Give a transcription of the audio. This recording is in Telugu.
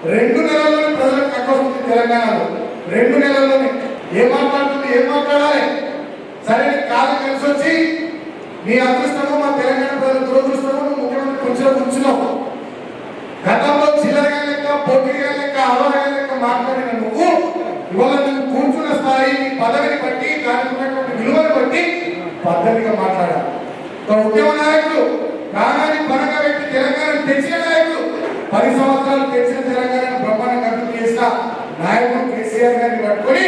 2 నెలల్లోనే ప్రజలకు కక్కొస్తుంది తెలంగాణలో. 2 నెలల్లోనే ఏం మాట్లాడాలి? సరే కాలం కలిసి వచ్చి నీ అదృష్టము మా తెలంగాణ ప్రజల దురదృష్టము ముఖ్యమంత్రి కొంచెం కూర్చున్నావు. గతంలో చిల్లరగా లెక్క, పోటీగా లెక్క, అలవగా లెక్క మాట్లాడిన నువ్వు ఇవాళ నువ్వు కూర్చున్న స్థాయి, నీ పదవిని బట్టి, దానికి ఉన్నటువంటి విలువను బట్టి పద్ధతిగా మాట్లాడాలి. ఒక ఉద్యమ నాయకుడు ప్రాణాన్ని పరంగా పెట్టి తెలంగాణ తెచ్చిన నాయకుడు, 10 సంవత్సరాలు తెచ్చిన తెలంగాణ బ్రహ్మాండంగా అభివృద్ధి చేసిన నాయకుడు కేసీఆర్ గారిని పట్టుకొని